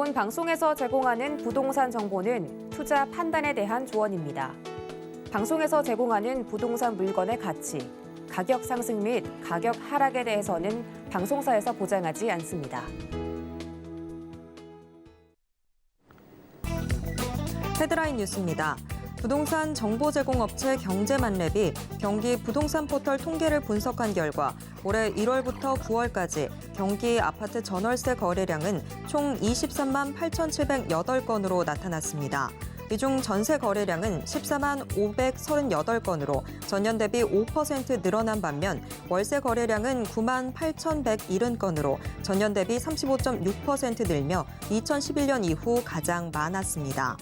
본 방송에서 제공하는 부동산 정보는 투자 판단에 대한 조언입니다. 방송에서 제공하는 부동산 물건의 가치, 가격 상승 및 가격 하락에 대해서는 방송사에서 보장하지 않습니다. 헤드라인 뉴스입니다. 부동산 정보 제공업체 경제만랩이 경기 부동산 포털 통계를 분석한 결과 올해 1월부터 9월까지 경기 아파트 전월세 거래량은 총 23만 8,708건으로 나타났습니다. 이 중 전세 거래량은 14만 538건으로 전년 대비 5% 늘어난 반면 월세 거래량은 9만 8,170건으로 전년 대비 35.6% 늘며 2011년 이후 가장 많았습니다.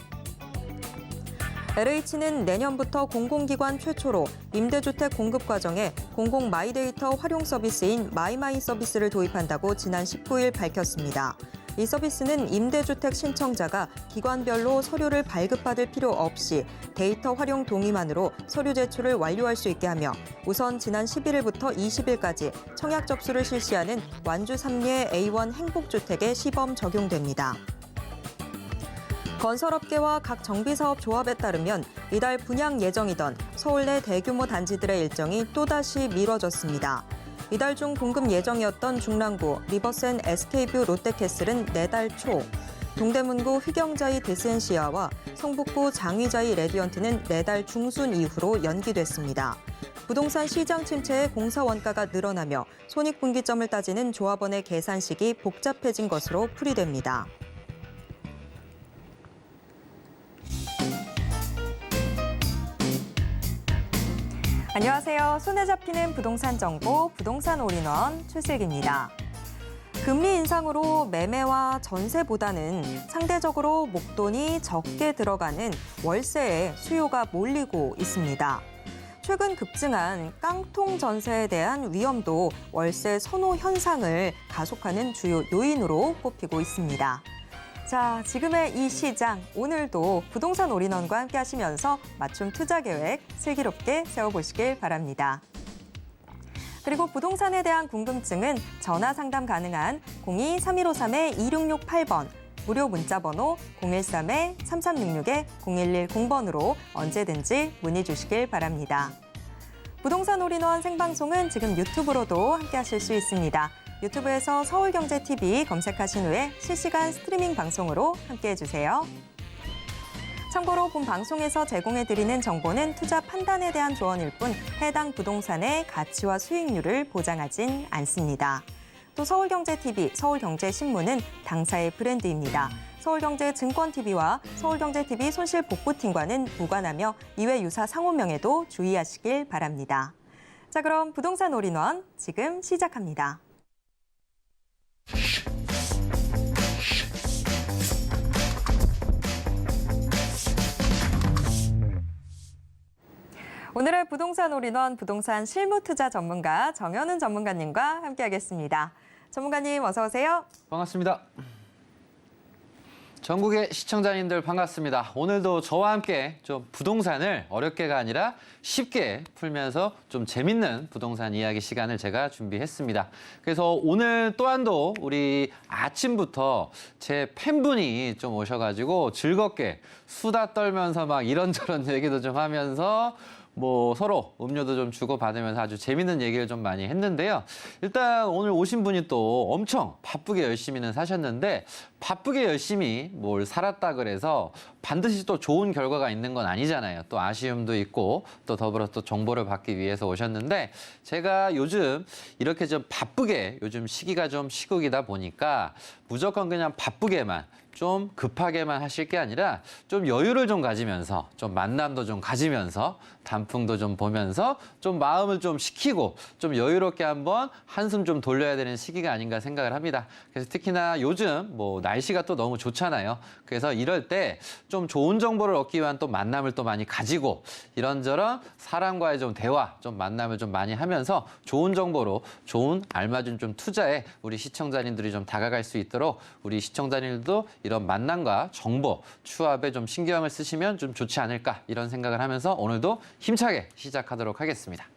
LH는 내년부터 공공기관 최초로 임대주택 공급 과정에 공공 마이데이터 활용 서비스인 마이마이 서비스를 도입한다고 지난 19일 밝혔습니다. 이 서비스는 임대주택 신청자가 기관별로 서류를 발급받을 필요 없이 데이터 활용 동의만으로 서류 제출을 완료할 수 있게 하며 우선 지난 11일부터 20일까지 청약 접수를 실시하는 완주 3례 A1 행복주택에 시범 적용됩니다. 건설업계와 각 정비사업 조합에 따르면 이달 분양 예정이던 서울 내 대규모 단지들의 일정이 또다시 미뤄졌습니다. 이달 중 공급 예정이었던 중랑구 리버센 SK뷰 롯데캐슬은 내달 초, 동대문구 휘경자이 데스엔시아와 성북구 장위자이 레디언트는 내달 중순 이후로 연기됐습니다. 부동산 시장 침체에 공사 원가가 늘어나며 손익분기점을 따지는 조합원의 계산식이 복잡해진 것으로 풀이됩니다. 안녕하세요. 손에 잡히는 부동산 정보, 부동산 올인원 최슬기입니다. 금리 인상으로 매매와 전세보다는 상대적으로 목돈이 적게 들어가는 월세에 수요가 몰리고 있습니다. 최근 급증한 깡통 전세에 대한 위험도 월세 선호 현상을 가속하는 주요 요인으로 꼽히고 있습니다. 자, 지금의 이 시장, 오늘도 부동산 올인원과 함께 하시면서 맞춤 투자 계획 슬기롭게 세워보시길 바랍니다. 그리고 부동산에 대한 궁금증은 전화 상담 가능한 02-3153-2668번, 무료 문자 번호 013-3366-0110번으로 언제든지 문의 주시길 바랍니다. 부동산 올인원 생방송은 지금 유튜브로도 함께 하실 수 있습니다. 유튜브에서 서울경제TV 검색하신 후에 실시간 스트리밍 방송으로 함께해 주세요. 참고로 본 방송에서 제공해드리는 정보는 투자 판단에 대한 조언일 뿐 해당 부동산의 가치와 수익률을 보장하진 않습니다. 또 서울경제TV, 서울경제신문은 당사의 브랜드입니다. 서울경제증권TV와 서울경제TV 손실복구팀과는 무관하며 이외 유사 상호명에도 주의하시길 바랍니다. 자, 그럼 부동산 올인원 지금 시작합니다. 오늘의 부동산 올인원 부동산 실무투자 전문가 정현훈 전문가님과 함께하겠습니다. 전문가님 어서 오세요. 반갑습니다. 전국의 시청자님들 반갑습니다. 오늘도 저와 함께 좀 부동산을 어렵게가 아니라 쉽게 풀면서 좀 재밌는 부동산 이야기 시간을 제가 준비했습니다. 그래서 오늘 또한도 우리 아침부터 제 팬분이 좀 오셔가지고 즐겁게 수다 떨면서 막 이런저런 얘기도 좀 하면서 뭐 서로 음료도 좀 주고받으면서 아주 재밌는 얘기를 좀 많이 했는데요. 일단 오늘 오신 분이 또 엄청 바쁘게 열심히는 사셨는데 바쁘게 열심히 뭘 살았다 그래서 반드시 또 좋은 결과가 있는 건 아니잖아요. 또 아쉬움도 있고 또 더불어 또 정보를 받기 위해서 오셨는데 제가 요즘 이렇게 좀 바쁘게 요즘 시기가 좀 시국이다 보니까 무조건 그냥 바쁘게만 좀 급하게만 하실 게 아니라 좀 여유를 좀 가지면서 좀 만남도 좀 가지면서 단풍도 좀 보면서 좀 마음을 좀 식히고 좀 여유롭게 한번 한숨 좀 돌려야 되는 시기가 아닌가 생각을 합니다. 그래서 특히나 요즘 뭐 날씨가 또 너무 좋잖아요. 그래서 이럴 때 좀 좋은 정보를 얻기 위한 또 만남을 또 많이 가지고 이런저런 사람과의 좀 대화, 좀 만남을 좀 많이 하면서 좋은 정보로 좋은 알맞은 좀 투자에 우리 시청자님들이 좀 다가갈 수 있도록 우리 시청자님들도 이런 만남과 정보, 추합에 좀 신경을 쓰시면 좀 좋지 않을까 이런 생각을 하면서 오늘도 힘차게 시작하도록 하겠습니다.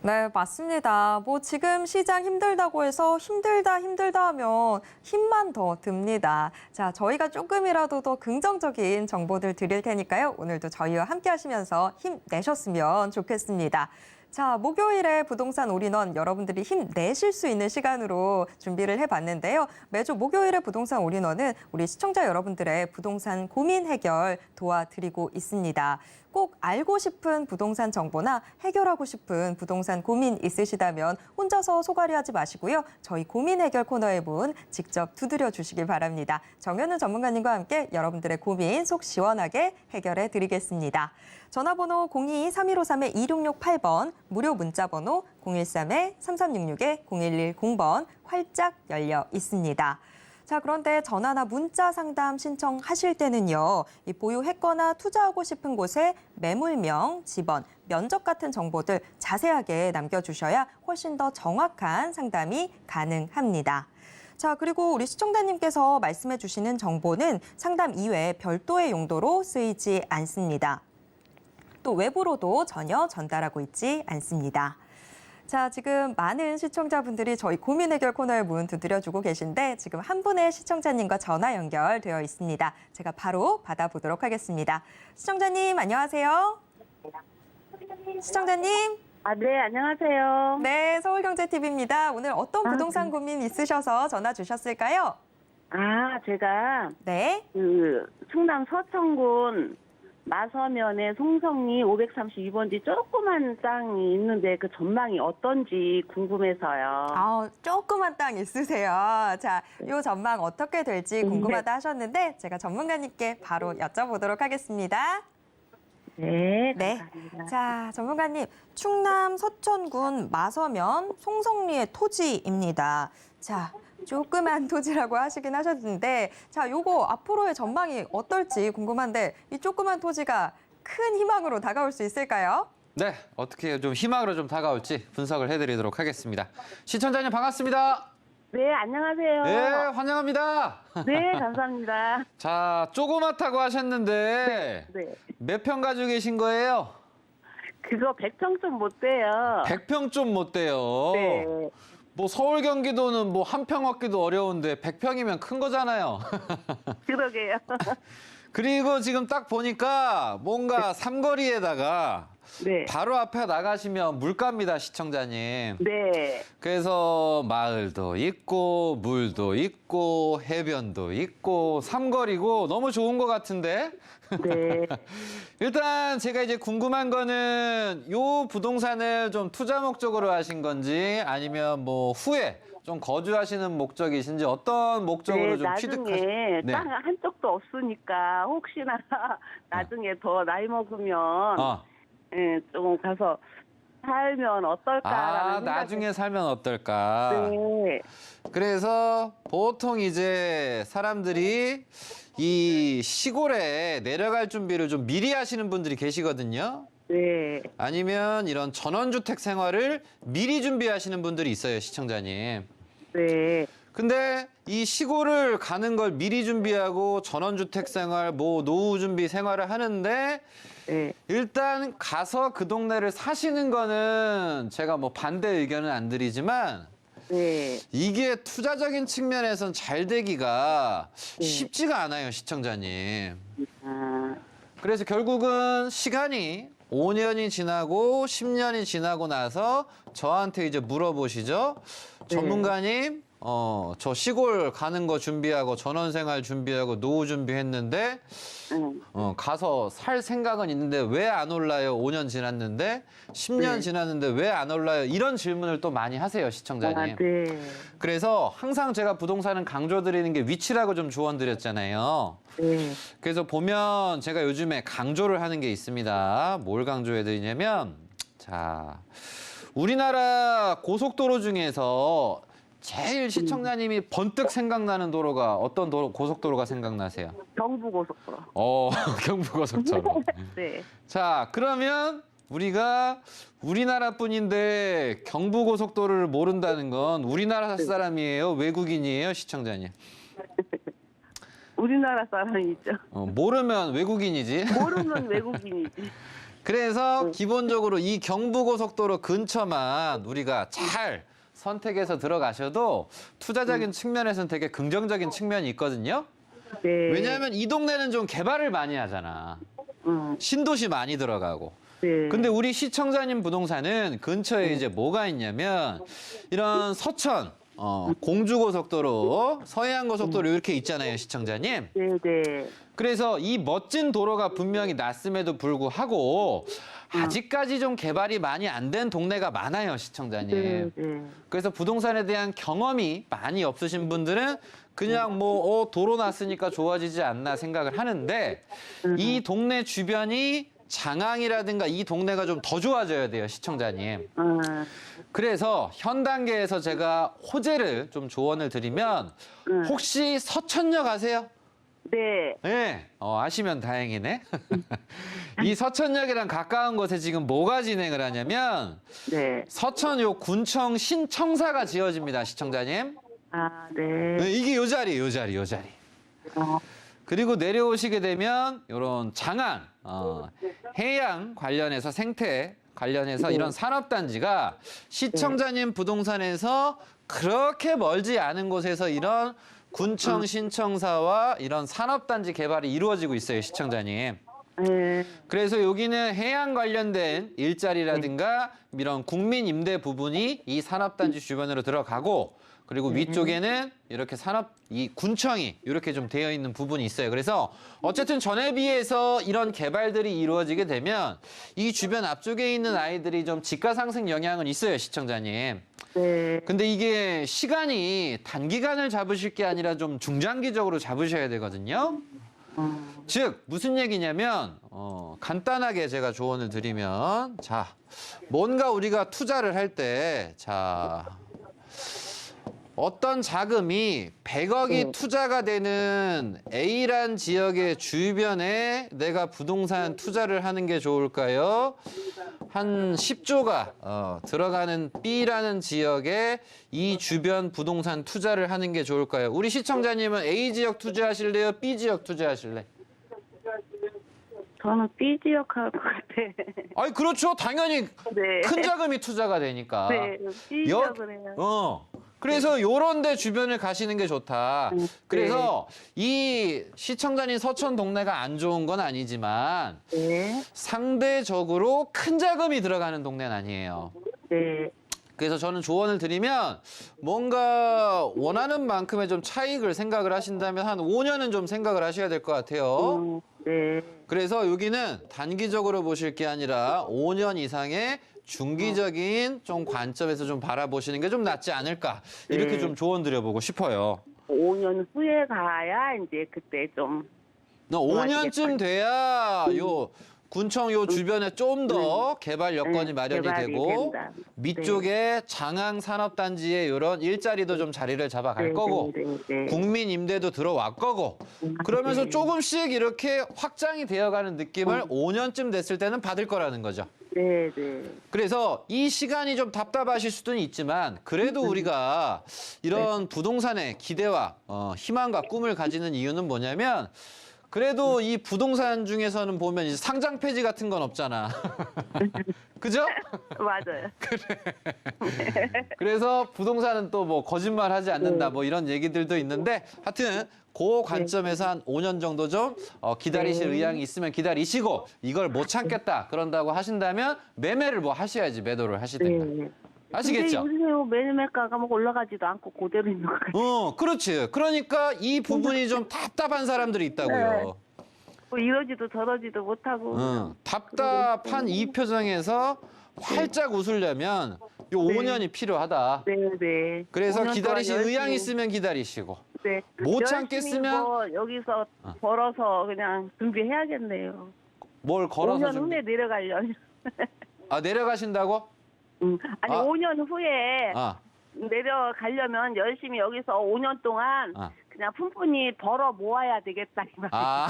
네, 맞습니다. 뭐 지금 시장 힘들다고 해서 힘들다 하면 힘만 더 듭니다. 자, 저희가 조금이라도 더 긍정적인 정보들 드릴 테니까요. 오늘도 저희와 함께 하시면서 힘내셨으면 좋겠습니다. 자, 목요일에 부동산 올인원 여러분들이 힘내실 수 있는 시간으로 준비를 해봤는데요. 매주 목요일에 부동산 올인원은 우리 시청자 여러분들의 부동산 고민 해결 도와드리고 있습니다. 꼭 알고 싶은 부동산 정보나 해결하고 싶은 부동산 고민 있으시다면 혼자서 소갈이하지 마시고요. 저희 고민 해결 코너의 문 직접 두드려 주시길 바랍니다. 정현우 전문가님과 함께 여러분들의 고민 속 시원하게 해결해 드리겠습니다. 전화번호 02-3153-2668번, 무료 문자번호 013-3366-0110번 활짝 열려 있습니다. 자, 그런데 전화나 문자 상담 신청하실 때는요, 이 보유했거나 투자하고 싶은 곳의 매물명, 지번, 면적 같은 정보들 자세하게 남겨주셔야 훨씬 더 정확한 상담이 가능합니다. 자, 그리고 우리 시청자님께서 말씀해 주시는 정보는 상담 이외에 별도의 용도로 쓰이지 않습니다. 또 외부로도 전혀 전달하고 있지 않습니다. 자, 지금 많은 시청자분들이 저희 고민 해결 코너에 문 두드려주고 계신데 지금 한 분의 시청자님과 전화 연결되어 있습니다. 제가 바로 받아보도록 하겠습니다. 시청자님, 안녕하세요. 시청자님. 네, 안녕하세요. 네, 서울경제TV입니다. 오늘 어떤 부동산 고민 있으셔서 전화 주셨을까요? 제가 네. 충남 서천군 마서면에 송성리 532번지 조그만 땅이 있는데 그 전망이 어떤지 궁금해서요. 조그만 땅 있으세요. 자, 이 전망 어떻게 될지 궁금하다 하셨는데 제가 전문가님께 바로 여쭤보도록 하겠습니다. 네, 네. 감사합니다. 자, 전문가님, 충남 서천군 마서면 송성리의 토지입니다. 자, 조그만 토지라고 하시긴 하셨는데, 자, 요거 앞으로의 전망이 어떨지 궁금한데, 이 조그만 토지가 큰 희망으로 다가올 수 있을까요? 네, 어떻게 좀 희망으로 좀 다가올지 분석을 해드리도록 하겠습니다. 시청자님 반갑습니다. 네, 안녕하세요. 네, 환영합니다. 네, 감사합니다. 자, 조그맣다고 하셨는데 네. 몇 평 가지고 계신 거예요? 그거 100평 좀 못 돼요. 100평 좀 못 돼요. 네. 뭐 서울 경기도는 뭐 한 평 얻기도 어려운데 100평이면 큰 거잖아요. 그러게요. 그리고 지금 딱 보니까 뭔가 삼거리에다가 네. 바로 앞에 나가시면 물가입니다, 시청자님. 네. 그래서 마을도 있고 물도 있고 해변도 있고 삼거리고 너무 좋은 것 같은데. 네. 일단 제가 이제 궁금한 거는 요 부동산을 좀 투자 목적으로 하신 건지 아니면 뭐 후에 좀 거주하시는 목적이신지 어떤 목적으로 네, 좀 나중에 취득하신? 네. 땅 한쪽도 없으니까 혹시나 나중에 더 나이 먹으면 예, 좀 가서 살면 어떨까라는 생각이. 나중에 살면 어떨까? 네. 그래서 보통 이제 사람들이 이 시골에 내려갈 준비를 좀 미리 하시는 분들이 계시거든요. 네. 아니면 이런 전원주택 생활을 미리 준비하시는 분들이 있어요, 시청자님. 네. 근데 이 시골을 가는 걸 미리 준비하고 전원주택 생활, 뭐 노후 준비 생활을 하는데 네. 일단 가서 그 동네를 사시는 거는 제가 뭐 반대 의견은 안 드리지만 네. 이게 투자적인 측면에선 잘 되기가 네. 쉽지가 않아요, 시청자님. 아, 그래서 결국은 시간이 5년이 지나고 10년이 지나고 나서 저한테 이제 물어보시죠. 네. 전문가님, 저 시골 가는 거 준비하고 전원생활 준비하고 노후 준비했는데 가서 살 생각은 있는데 왜 안 올라요? 5년 지났는데 10년 네. 지났는데 왜 안 올라요? 이런 질문을 또 많이 하세요, 시청자님. 네. 그래서 항상 제가 부동산은 강조드리는 게 위치라고 좀 조언드렸잖아요. 네. 그래서 보면 제가 요즘에 강조를 하는 게 있습니다. 뭘 강조해드리냐면, 자, 우리나라 고속도로 중에서 제일 시청자님이 번뜩 생각나는 도로가 어떤 고속도로가 생각나세요? 경부고속도로. 경부고속도로. 네. 자, 그러면 우리가 우리나라뿐인데 경부고속도로를 모른다는 건 우리나라 사람이에요? 외국인이에요? 시청자님. 우리나라 사람이죠. 모르면 외국인이지. 모르면 외국인이지. 그래서 기본적으로 이 경부고속도로 근처만 우리가 잘 선택해서 들어가셔도 투자적인 측면에서는 되게 긍정적인 측면이 있거든요. 네. 왜냐하면 이 동네는 좀 개발을 많이 하잖아. 신도시 많이 들어가고. 네. 근데 우리 시청자님 부동산은 근처에 이제 뭐가 있냐면 이런 서천, 공주고속도로, 서해안고속도로 이렇게 있잖아요, 시청자님. 네, 네. 그래서 이 멋진 도로가 분명히 났음에도 불구하고 아직까지 좀 개발이 많이 안 된 동네가 많아요, 시청자님. 네, 네. 그래서 부동산에 대한 경험이 많이 없으신 분들은 그냥 뭐 도로 났으니까 좋아지지 않나 생각을 하는데 이 동네 주변이 장항이라든가 이 동네가 좀 더 좋아져야 돼요, 시청자님. 그래서 현 단계에서 제가 호재를 좀 조언을 드리면 혹시 서천역 아세요? 네. 네, 아시면 다행이네. 이 서천역이랑 가까운 곳에 지금 뭐가 진행을 하냐면 네. 서천요 군청 신청사가 지어집니다, 시청자님. 아, 네. 네, 이게 요 자리. 그리고 내려오시게 되면 이런 장안, 해양 관련해서 생태 관련해서 이런 산업단지가 시청자님 부동산에서 그렇게 멀지 않은 곳에서 이런 군청 신청사와 이런 산업단지 개발이 이루어지고 있어요, 시청자님. 네. 그래서 여기는 해양 관련된 일자리라든가 이런 국민 임대 부분이 이 산업단지 주변으로 들어가고 그리고 위쪽에는 이렇게 이 군청이 이렇게 좀 되어 있는 부분이 있어요. 그래서 어쨌든 전에 비해서 이런 개발들이 이루어지게 되면 이 주변 앞쪽에 있는 아이들이 좀 집가 상승 영향은 있어요, 시청자님. 네. 근데 이게 시간이 단기간을 잡으실 게 아니라 좀 중장기적으로 잡으셔야 되거든요. 즉 무슨 얘기냐면 간단하게 제가 조언을 드리면 자 뭔가 우리가 투자를 할 때 어떤 자금이 100억이 투자가 되는 A란 지역의 주변에 내가 부동산 투자를 하는 게 좋을까요? 한 10조가 들어가는 B라는 지역에 이 주변 부동산 투자를 하는 게 좋을까요? 우리 시청자님은 A 지역 투자하실래요? B 지역 투자하실래? 저는 B 지역 할 것 같아. 아니 그렇죠. 당연히 네. 큰 자금이 투자가 되니까. 네. B 지역을 해요. 그래서 요런 데 주변을 가시는 게 좋다. 그래서 이 시청자님 서천 동네가 안 좋은 건 아니지만 네. 상대적으로 큰 자금이 들어가는 동네는 아니에요. 네. 그래서 저는 조언을 드리면 뭔가 원하는 만큼의 좀 차익을 생각을 하신다면 한 5년은 좀 생각을 하셔야 될 것 같아요. 네. 그래서 여기는 단기적으로 보실 게 아니라 5년 이상의 중기적인 좀 관점에서 좀 바라보시는 게 좀 낫지 않을까 이렇게 좀 조언 드려보고 싶어요. 5년 후에 가야 이제 그때 좀 5년쯤 돼야 요 군청 요 주변에 좀 더 개발 여건이 마련이 개발이 되고 된다. 밑쪽에 장항 산업단지에 이런 일자리도 좀 자리를 잡아갈 거고 국민 임대도 들어왔 거고 그러면서 조금씩 이렇게 확장이 되어가는 느낌을 5년쯤 됐을 때는 받을 거라는 거죠. 네, 네. 그래서 이 시간이 좀 답답하실 수는 있지만 그래도 우리가 이런 부동산에 기대와 희망과 꿈을 가지는 이유는 뭐냐면 그래도 이 부동산 중에서는 보면 이제 상장 폐지 같은 건 없잖아. 그죠? 맞아요. 그래서 부동산은 또 뭐 거짓말 하지 않는다 뭐 이런 얘기들도 있는데 하여튼 그 관점에서 한 5년 정도 좀 기다리실 의향이 있으면 기다리시고 이걸 못 참겠다 그런다고 하신다면 매매를 뭐 하셔야지 매도를 하시든가. 네. 아시겠죠? 근데 요새 매매가가 뭐 올라가지도 않고 그대로 있는 것 같아요. 그렇지. 그러니까 이 부분이 좀 답답한 사람들이 있다고요. 뭐 이러지도 저러지도 못하고. 답답한 이 표정에서 활짝 웃으려면 요 5년이 필요하다. 네, 네. 그래서 5년 기다리실 동안 의향 열심히, 있으면 기다리시고 네. 못 열심히 참겠으면 뭐 여기서 벌어서 그냥 준비해야겠네요. 뭘 걸어서 5년 후에 내려가려면. 내려가신다고? 아니 5년 후에 아, 내려가려면 열심히 여기서 5년 동안 그냥 푼푼히 벌어 모아야 되겠다 이 말. 아.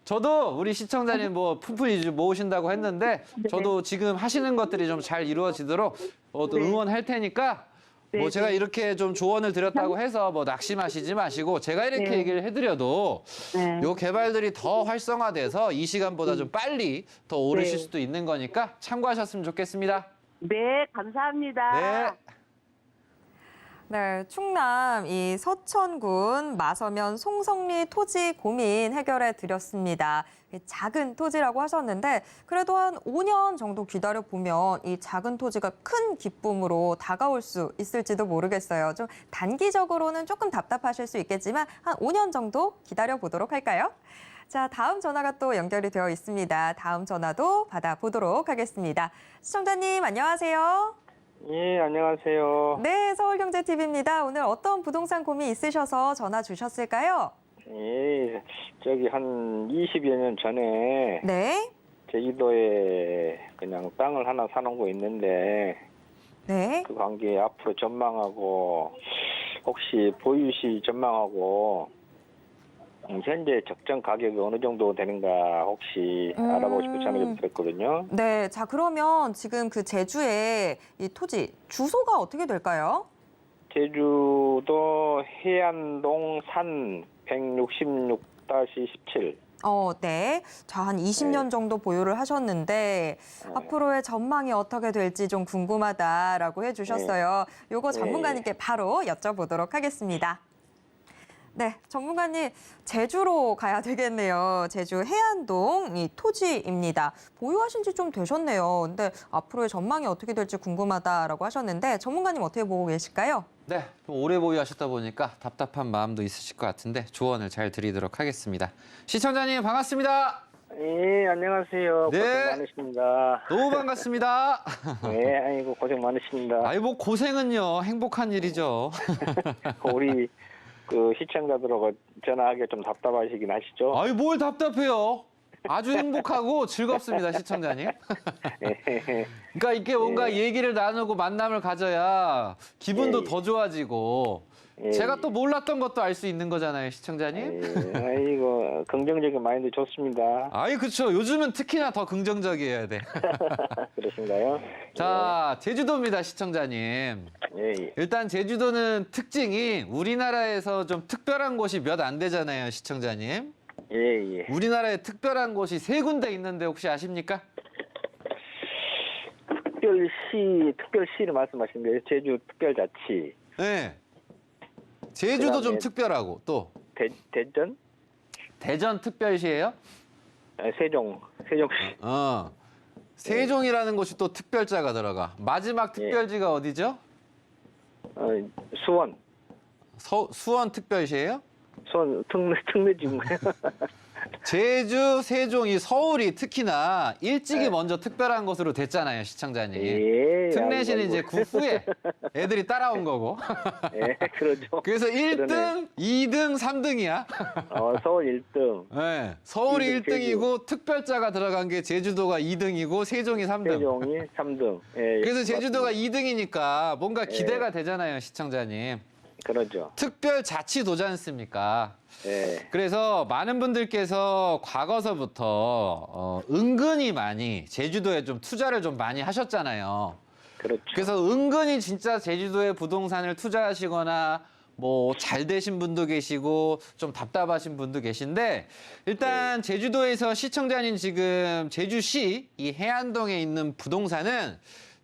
저도 우리 시청자님 뭐 푼푼히 모으신다고 했는데 저도 지금 하시는 것들이 좀 잘 이루어지도록 또 응원할 테니까 뭐 네, 제가 네. 이렇게 좀 조언을 드렸다고 해서 뭐 낙심하시지 마시고 제가 이렇게 네. 얘기를 해드려도 네. 요 개발들이 더 활성화돼서 이 시간보다 좀 빨리 더 오르실 네. 수도 있는 거니까 참고하셨으면 좋겠습니다. 네, 감사합니다. 네. 네, 충남 이 서천군 마서면 송성리 토지 고민 해결해 드렸습니다. 작은 토지라고 하셨는데 그래도 한 5년 정도 기다려 보면 이 작은 토지가 큰 기쁨으로 다가올 수 있을지도 모르겠어요. 좀 단기적으로는 조금 답답하실 수 있겠지만 한 5년 정도 기다려 보도록 할까요? 자, 다음 전화가 또 연결이 되어 있습니다. 다음 전화도 받아보도록 하겠습니다. 시청자님 안녕하세요. 예, 안녕하세요. 네, 서울경제TV입니다. 오늘 어떤 부동산 고민 있으셔서 전화 주셨을까요? 예, 저기 한 20여 년 전에 네, 제주도에 그냥 땅을 하나 사놓은 거 있는데 네. 그 관계 앞으로 전망하고 혹시 보유시 전망하고 현재 적정 가격이 어느 정도 되는가 혹시 알아보고 싶어 전화 좀 드렸거든요. 네, 자, 그러면 지금 그 제주의 이 토지 주소가 어떻게 될까요? 제주도 해안동 산 166-17. 네. 자, 한 20년 정도 보유를 하셨는데 앞으로의 전망이 어떻게 될지 좀 궁금하다라고 해주셨어요. 요거 전문가님께 바로 여쭤보도록 하겠습니다. 네, 전문가님, 제주로 가야 되겠네요. 제주 해안동 이 토지입니다. 보유하신 지 좀 되셨네요. 근데 앞으로의 전망이 어떻게 될지 궁금하다라고 하셨는데 전문가님 어떻게 보고 계실까요? 네, 좀 오래 보유하셨다 보니까 답답한 마음도 있으실 것 같은데 조언을 잘 드리도록 하겠습니다. 시청자님 반갑습니다. 예, 안녕하세요. 네. 고생 많으십니다. 너무 반갑습니다. 네, 아이고 고생 많으십니다. 아이 뭐 고생은요 행복한 일이죠. 우리 그 시청자들하고 전화하기가 좀 답답하시긴 하시죠? 아이 뭘 답답해요. 아주 행복하고 즐겁습니다 시청자님. 그러니까 이게 뭔가 얘기를 나누고 만남을 가져야 기분도 더 좋아지고 제가 또 몰랐던 것도 알 수 있는 거잖아요 시청자님. 아이고 긍정적인 마인드 좋습니다. 아이 그렇죠. 요즘은 특히나 더 긍정적이어야 돼. 그러신가요? 자 제주도입니다 시청자님. 예, 일단 제주도는 특징이 우리나라에서 좀 특별한 곳이 몇 안 되잖아요 시청자님. 예. 우리나라에 특별한 곳이 3군데 있는데 혹시 아십니까? 특별시를 말씀하신 거예요? 제주 특별자치. 네. 제주도 좀 그다음에 특별하고 또 대전? 대전 특별시예요? 세종시. 세종이라는 곳이 또 특별자가 들어가. 마지막 특별지가 어디죠? 수원. 수원 특별시예요? 수원 특례지인가요? 제주, 세종이 서울이 특히나 일찍이 먼저 특별한 곳으로 됐잖아요, 시청자님. 특례시는 이제 그 후에 애들이 따라온 거고. 예, 그러죠. 그래서 1등, 그러네. 2등, 3등이야. 서울 1등. 네, 서울이 2등 1등이고 특별자가 들어간 게 제주도가 2등이고 세종이 3등. 세종이 3등. 예, 그래서 제주도가 맞습니다. 2등이니까 뭔가 기대가 되잖아요, 시청자님. 그러죠. 특별자치도지 않습니까? 예. 그래서 많은 분들께서 과거서부터 은근히 많이 제주도에 좀 투자를 좀 많이 하셨잖아요. 그렇죠. 그래서 은근히 진짜 제주도에 부동산을 투자하시거나 뭐 잘 되신 분도 계시고 좀 답답하신 분도 계신데 일단 제주도에서 시청자님 지금 제주시 이 해안동에 있는 부동산은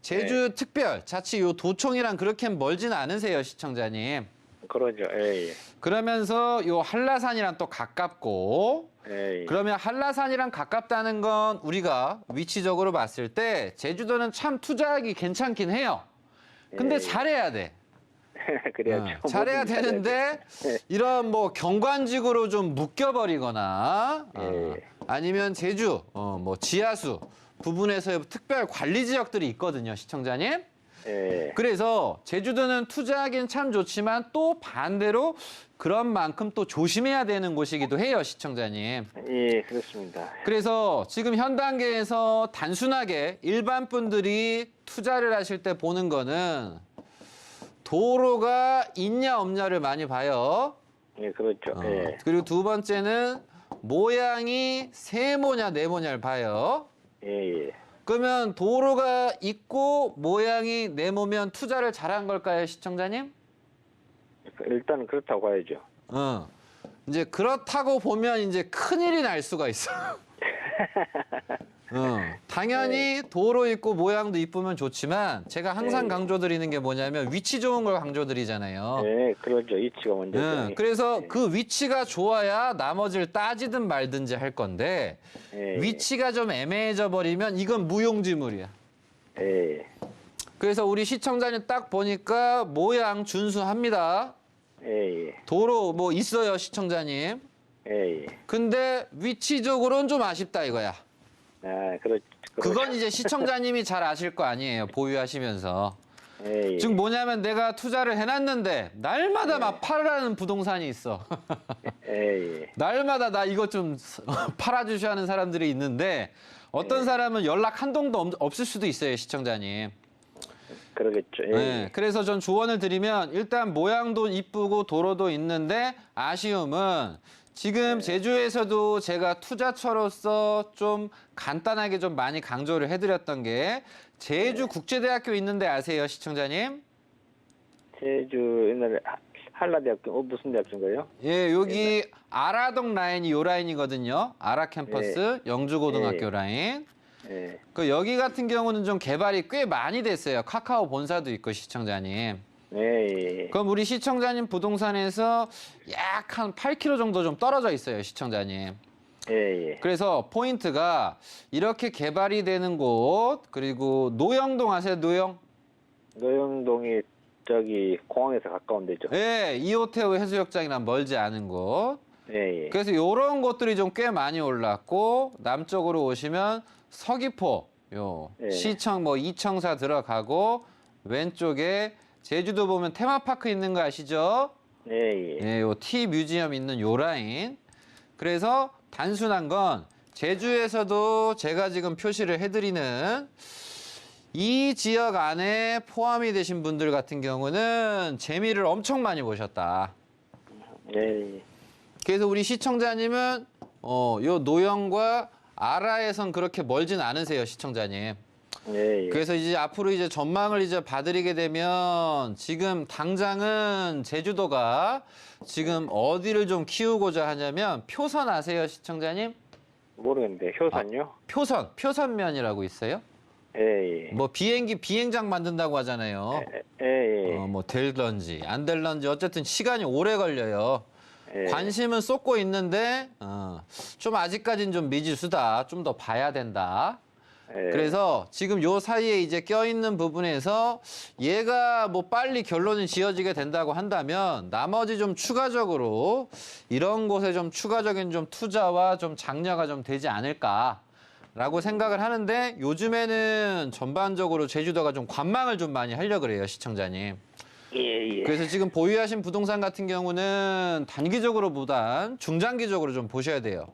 제주 특별 자치 요 도청이랑 그렇게 멀지는 않으세요, 시청자님. 그러죠. 예. 그러면서 요 한라산이랑 또 가깝고 예. 그러면 한라산이랑 가깝다는 건 우리가 위치적으로 봤을 때 제주도는 참 투자하기 괜찮긴 해요. 근데 잘해야 돼. 그래야죠. 잘해야 되는데 이런 뭐 경관직으로 좀 묶여버리거나 아니면 제주 뭐 지하수 부분에서의 특별 관리 지역들이 있거든요, 시청자님. 예. 그래서 제주도는 투자하기는 참 좋지만 또 반대로 그런 만큼 또 조심해야 되는 곳이기도 해요, 시청자님. 예, 그렇습니다. 그래서 지금 현 단계에서 단순하게 일반 분들이 투자를 하실 때 보는 거는 도로가 있냐 없냐를 많이 봐요. 예, 그렇죠. 예. 그리고 두 번째는 모양이 세모냐 네모냐를 봐요. 예. 그러면 도로가 있고 모양이 네모면 투자를 잘한 걸까요, 시청자님? 일단은 그렇다고 봐야죠. 이제 그렇다고 보면 이제 큰일이 날 수가 있어. 당연히 도로 있고 모양도 이쁘면 좋지만 제가 항상 강조드리는 게 뭐냐면 위치 좋은 걸 강조드리잖아요. 네, 그렇죠. 위치가 먼저죠. 그래서 그 위치가 좋아야 나머지를 따지든 말든지 할 건데 위치가 좀 애매해져 버리면 이건 무용지물이야. 예. 그래서 우리 시청자님 딱 보니까 모양 준수합니다. 예. 도로 뭐 있어요, 시청자님. 예. 근데 위치적으로는 좀 아쉽다 이거야. 아, 그렇죠. 그건 이제 시청자님이 잘 아실 거 아니에요, 보유하시면서. 예. 즉 뭐냐면 내가 투자를 해놨는데 날마다 막 팔으라는 부동산이 있어. 예. 날마다 나 이것 좀 팔아주셔 하는 사람들이 있는데 어떤 사람은 연락 한 통도 없을 수도 있어요, 시청자님. 그러겠죠. 예. 네, 그래서 전 조언을 드리면 일단 모양도 이쁘고 도로도 있는데 아쉬움은 지금 제주에서도 제가 투자처로서 좀 간단하게 좀 많이 강조를 해드렸던 게 제주국제대학교 있는데 아세요, 시청자님? 제주 옛날에 한라대학교 무슨 대학교인가요? 예, 여기 아라동 라인이 요 라인이거든요. 아라 캠퍼스, 영주고등학교 라인. 예. 그 여기 같은 경우는 좀 개발이 꽤 많이 됐어요. 카카오 본사도 있고, 시청자님. 예. 그럼 우리 시청자님 부동산에서 약 한 8km 정도 좀 떨어져 있어요, 시청자님. 예. 그래서 포인트가 이렇게 개발이 되는 곳, 그리고 노영동 아세요, 노영? 노영동이 저기 공항에서 가까운 데죠. 예, 이호태우 해수욕장이랑 멀지 않은 곳. 예. 그래서 이런 곳들이 좀 꽤 많이 올랐고, 남쪽으로 오시면 서귀포, 예. 시청 뭐 이청사 들어가고, 왼쪽에 제주도 보면 테마파크 있는 거 아시죠? 예. 예, 요 티 뮤지엄 있는 요 라인. 그래서 단순한 건 제주에서도 제가 지금 표시를 해드리는 이 지역 안에 포함이 되신 분들 같은 경우는 재미를 엄청 많이 보셨다. 예. 그래서 우리 시청자님은 요 노영과 아라에선 그렇게 멀진 않으세요, 시청자님. 예. 그래서 이제 앞으로 이제 전망을 이제 봐드리게 되면 지금 당장은 제주도가 지금 어디를 좀 키우고자 하냐면 표선 아세요, 시청자님? 모르겠는데 효산요? 표선면이라고 있어요. 예. 뭐 비행기 비행장 만든다고 하잖아요. 예. 뭐 될런지 안 될런지 어쨌든 시간이 오래 걸려요. 예. 관심은 쏟고 있는데 좀 아직까지는 좀 미지수다. 좀 더 봐야 된다. 예. 그래서 지금 요 사이에 이제 껴있는 부분에서 얘가 뭐 빨리 결론이 지어지게 된다고 한다면 나머지 좀 추가적으로 이런 곳에 좀 추가적인 좀 투자와 좀 장려가 좀 되지 않을까라고 생각을 하는데 요즘에는 전반적으로 제주도가 좀 관망을 좀 많이 하려고 그래요, 시청자님. 예. 그래서 지금 보유하신 부동산 같은 경우는 단기적으로보단 중장기적으로 좀 보셔야 돼요.